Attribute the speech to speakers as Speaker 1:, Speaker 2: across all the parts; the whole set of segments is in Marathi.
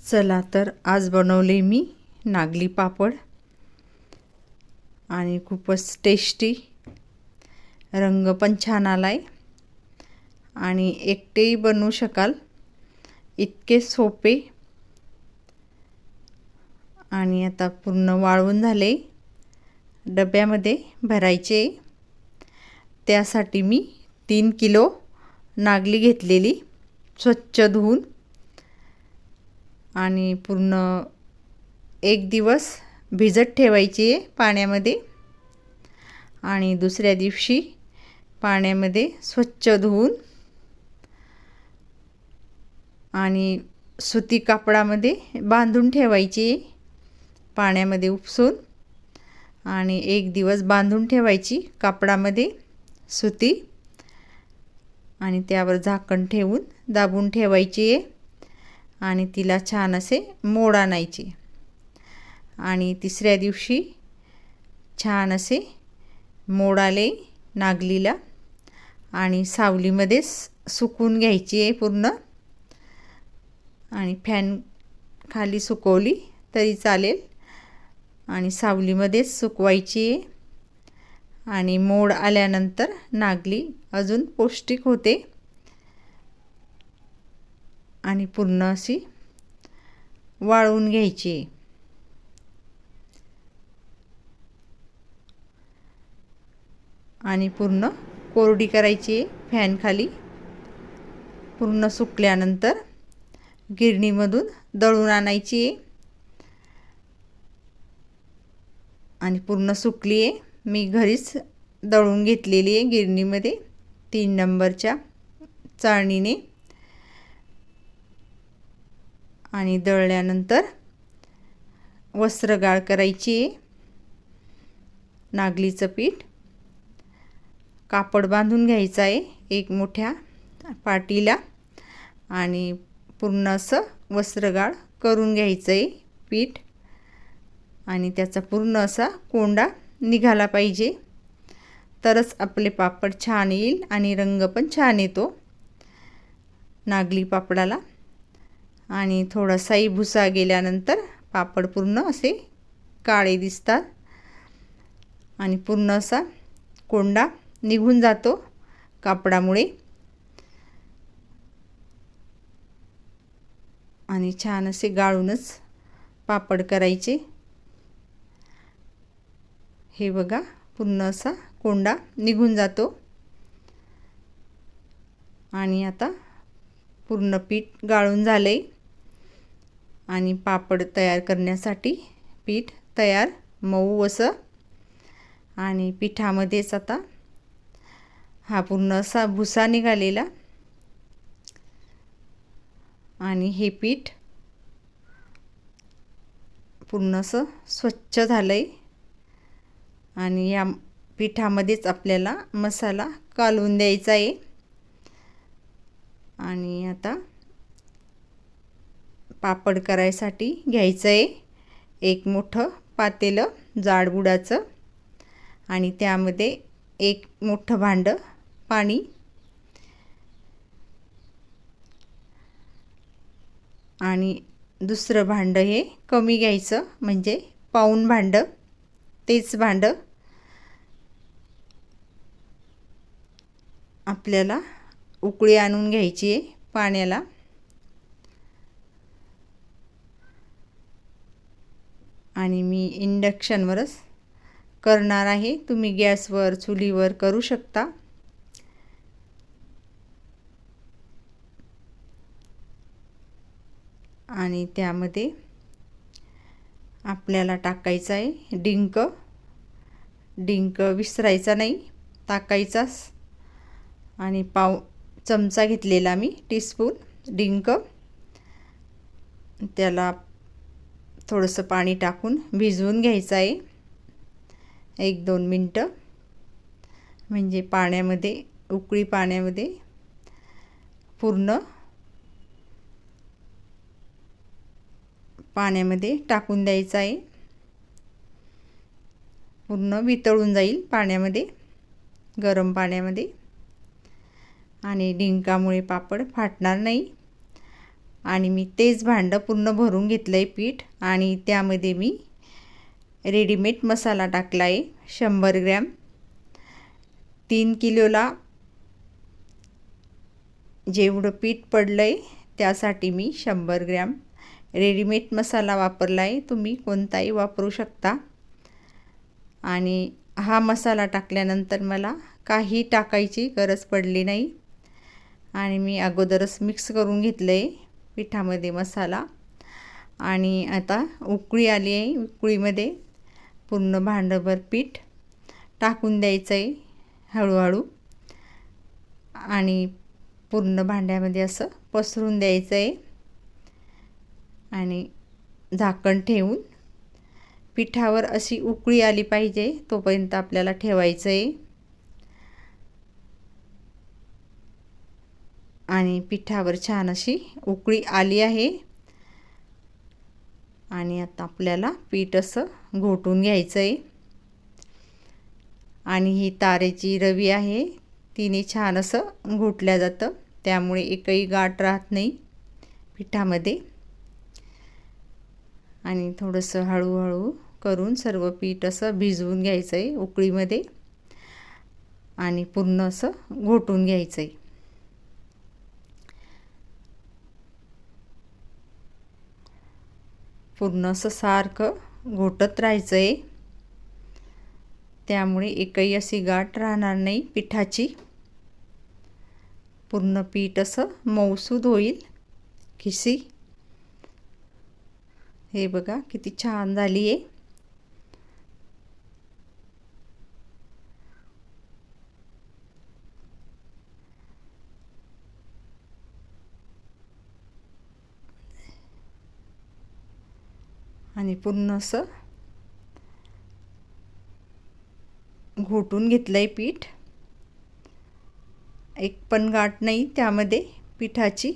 Speaker 1: चला तर आज बनवले मी नागली पापड आणि खूपच टेस्टी, रंग पण छान आलाय आणि एकटेही बनवू शकाल इतके सोपे। आणि आता पूर्ण वाळवून झाले, डब्यामध्ये भरायचे। त्यासाठी मी 3 किलो नागली घेतलेली, स्वच्छ धुवून आणि पूर्ण एक दिवस भिजत ठेवायची आहे पाण्यामध्ये आणि दुसऱ्या दिवशी पाण्यामध्ये स्वच्छ धुवून आणि सुती कापडामध्ये बांधून ठेवायची, पाण्यामध्ये उपसून आणि एक दिवस बांधून ठेवायची कापडामध्ये सुती आणि त्यावर झाकण ठेवून दाबून ठेवायची आणि तिला छान असे मोड आणायचे आणि तिसऱ्या दिवशी छान असे मोड आले नागलीला आणि सावलीमध्ये सुकून घ्यायची आहे पूर्ण आणि फॅन खाली सुकवली तरी चालेल आणि सावलीमध्येच सुकवायची आहे। आणि मोड आल्यानंतर नागली अजून पौष्टिक होते आणि पूर्ण अशी वाळवून घ्यायची आणि पूर्ण कोरडी करायची फॅन खाली। पूर्ण सुकल्यानंतर गिरणीमधून दळून आणायची आणि पूर्ण सुकली आहे, मी घरीच दळून घेतलेली आहे गिरणीमध्ये 3 नंबरच्या चाळणीने। आणि दळल्यानंतर वस्त्रगाळ करायची नागलीचं पीठ कापड बांधून घ्यायचं आहे एक मोठ्या पाटीला आणि पूर्ण असं वस्त्रगाळ करून घ्यायचं आहे पीठ आणि त्याचा पूर्ण असा कोंडा निघाला पाहिजे, तरच आपले पापड छान येईल आणि रंग पण छान येतो नागली पापडाला। आणि थोडासाही भुसा गेल्यानंतर पापड पूर्ण असे काळे दिसतात आणि पूर्ण असा कोंडा निघून जातो कापडामुळे आणि छान असे गाळूनच पापड करायचे। हे बघा पूर्ण असा कोंडा निघून जातो आणि आता पूर्ण पीठ गाळून झाले आणि पापड तयार करण्यासाठी पीठ तयार मऊ असं। आणि पिठामध्येच आता हा पूर्ण असा भुसा निघालेला आणि हे पीठ पूर्ण असं स्वच्छ झालंय आणि या पिठामध्येच आपल्याला मसाला कालवून द्यायचा आहे। आणि आता पापड करायसाठी घ्यायचं आहे एक मोठं पातेलं जाडबुडाचं आणि त्यामध्ये एक मोठं भांडं पाणी आणि दुसरं भांडं हे कमी घ्यायचं, म्हणजे पाऊण भांडं, तेच भांडं आपल्याला उकळी आणून घ्यायची आहे पाण्याला। आणि मी इंडक्शनवरच करणार आहे, तुम्ही गॅसवर चुलीवर करू शकता। आणि त्यामध्ये आपल्याला टाकायचा आहे डिंक, डिंक विसरायचा नाही, टाकायचाच आणि पाव चमचा घेतलेला मी टीस्पून डिंक, त्याला थोडंसं पाणी टाकून भिजवून घ्यायचं आहे 1-2 मिनटं, म्हणजे पाण्यामध्ये उकळी पाण्यामध्ये पूर्ण पाण्यामध्ये टाकून द्यायचं आहे, पूर्ण वितळून जाईल पाण्यामध्ये, गरम पाण्यामध्ये आणि डिंकामुळे पापड फाटणार नाही। आणि मी तेच भांडं पूर्ण भरून घेतलं आहे पीठ आणि त्यामध्ये मी रेडीमेड मसाला टाकला आहे 100 ग्रॅम. 3 किलोला जेवढं पीठ पडलं आहे त्यासाठी मी 100 ग्रॅम रेडीमेड मसाला वापरला आहे. तुम्ही कोणताही वापरू शकता. आणि हा मसाला टाकल्यानंतर मला काही टाकायची गरज पडली नाही आणि मी अगोदरच मिक्स करून घेतलं आहे पिठामध्ये मसाला. आणि आता उकळी आली आहे. उकळीमध्ये पूर्ण भांडभर पीठ टाकून द्यायचं आहे हळूहळू आणि पूर्ण भांड्यामध्ये असं पसरून द्यायचं आहे आणि झाकण ठेवून पिठावर अशी उकळी आली पाहिजे तोपर्यंत आपल्याला ठेवायचं आहे. आणि पिठावर छान अशी उकळी आली आहे आणि आता आपल्याला पीठ असं घोटून घ्यायचं आहे. आणि ही तारेची रवी आहे तिने छान असं घोटल्या जातं त्यामुळे एकही गाठ राहत नाही पिठामध्ये. आणि थोडंसं हळूहळू करून सर्व पीठ असं भिजवून घ्यायचं आहे उकळीमध्ये आणि पूर्ण असं घोटून घ्यायचं आहे. पूर्ण असं सारखं घोटत राहायचं आहे त्यामुळे एकही अशी गाठ राहणार नाही पिठाची. पूर्ण पीठ असं मऊसूद होईल खिशी. हे बघा किती छान झाली आहे. आणि पूर्ण असं घोटून घेतलं आहे पीठ. एक पण गाठ नाही त्यामध्ये पिठाची.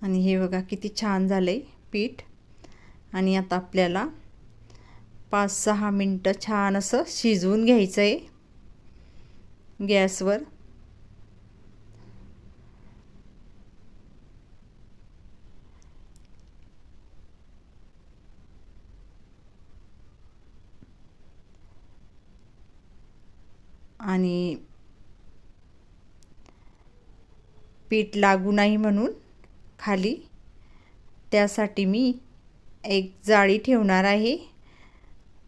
Speaker 1: आणि हे बघा किती छान झालंय पीठ. आणि आता आपल्याला 5-6 मिनटं छान असं शिजवून घ्यायचं आहे गॅसवर. आणि पीठ लागू नाही म्हणून खाली त्यासाठी मी एक जाळी ठेवणार आहे.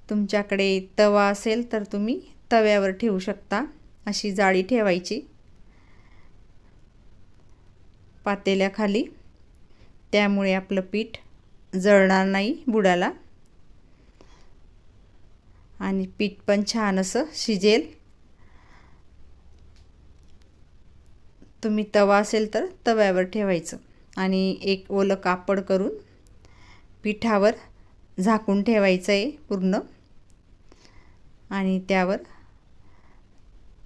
Speaker 1: तुमच्याकडे तवा असेल तर तुम्ही तव्यावर ठेवू शकता. अशी जाळी ठेवायची पातेल्याखाली त्यामुळे आपलं पीठ जळणार नाही बुडाला आणि पीठ पण छान असं शिजेल. तुम्ही तवा असेल तर तव्यावर ठेवायचं आणि एक ओलं कापड करून पिठावर झाकून ठेवायचं आहे पूर्ण. आणि त्यावर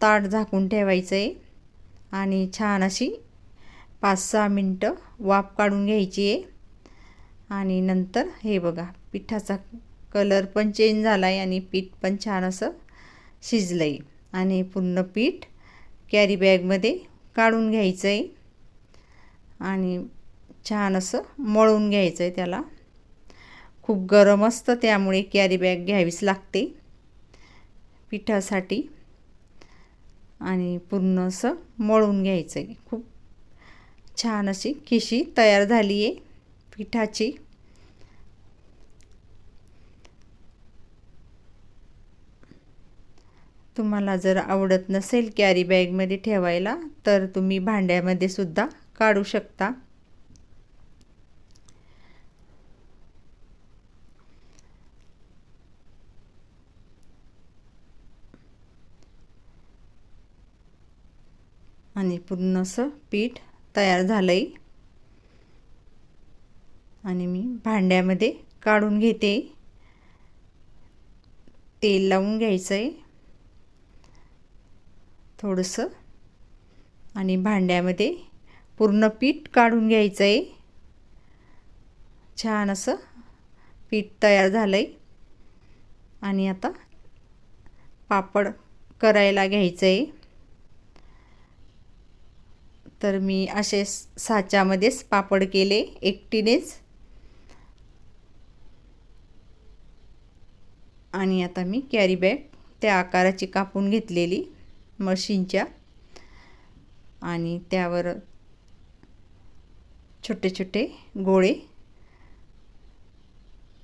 Speaker 1: ताट झाकून ठेवायचं आहे आणि छान अशी 5-6 मिनटं वाफ काढून घ्यायची आहे. आणि नंतर हे बघा पिठाचा कलर पण चेंज झाला आहे आणि पीठ पण छान असं शिजलं आहे. आणि पूर्ण पीठ कॅरी बॅगमध्ये काढून घ्यायचं आहे आणि छान असं मळून घ्यायचं आहे. त्याला खूप गरम असतं त्यामुळे कॅरी बॅग घ्यावीच लागते पिठासाठी. आणि पूर्ण असं मळून घ्यायचं आहे. खूप छान अशी खिशी तयार झाली आहे पिठाची. तुम्हाला जर आवडत नसेल कॅरी बॅगमध्ये ठेवायला तर तुम्ही भांड्यामध्ये सुद्धा काढू शकता. आणि पूर्ण असं पीठ तयार झालंय आणि मी भांड्यामध्ये काढून घेते. तेल लावून घ्यायचं आहे थोडंसं आणि भांड्यामध्ये पूर्ण पीठ काढून घ्यायचं आहे. छान असं पीठ तयार झालं आहे. आणि आता पापड करायला घ्यायचं आहे. तर मी असे साच्यामध्येच पापड केले एकटीनेच. आणि आता मी कॅरी बॅग त्या आकाराची कापून घेतलेली मशीनच्या, आणि त्यावर छोटे छोटे गोळे,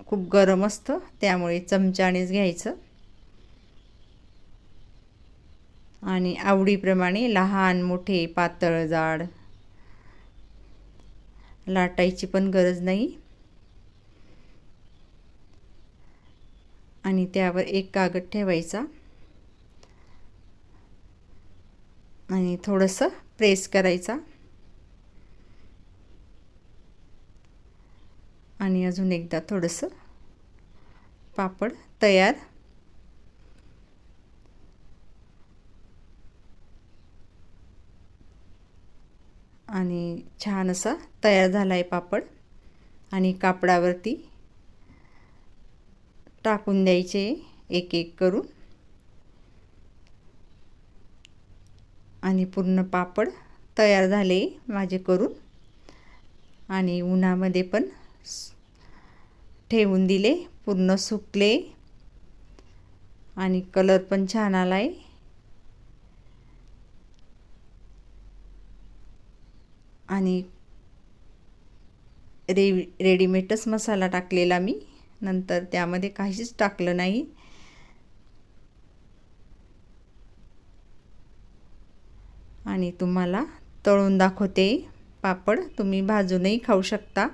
Speaker 1: खूप गरम असतं त्यामुळे चमच्यानेच घ्यायचं. आणि आवडीप्रमाणे लहान मोठे पातळ जाड लाटायची पण गरज नाही. आणि त्यावर एक कागद ठेवायचा आणि थोडंसं प्रेस करायचा. आणि अजून एकदा थोडंसं पापड तयार. आणि छान असा तयार झाला आहे पापड. आणि कापडावरती टाकून द्यायचे एक एक करून. आणि पूर्ण पापड तयार झाले माझे करून. आणि उन्हामध्ये पण ठेवून दिले, पूर्ण सुकले आणि कलर पण छान आलाय. आणि रेडीमेडच मसाला टाकलेला मी, नंतर त्यामध्ये काहीच टाकलं नाही. आणि तुम्हाला तळून दाखवते पापड, तुम्ही भाजूनही खाऊ शकता.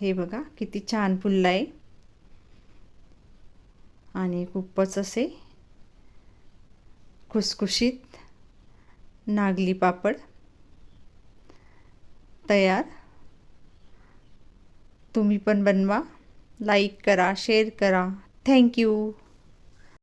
Speaker 1: हे बघा किती छान फुललं आहे. आणि खूपच असे खुसखुशीत नागली पापड तयार. तुम्ही पण बनवा, लाईक करा, शेअर करा. थँक्यू.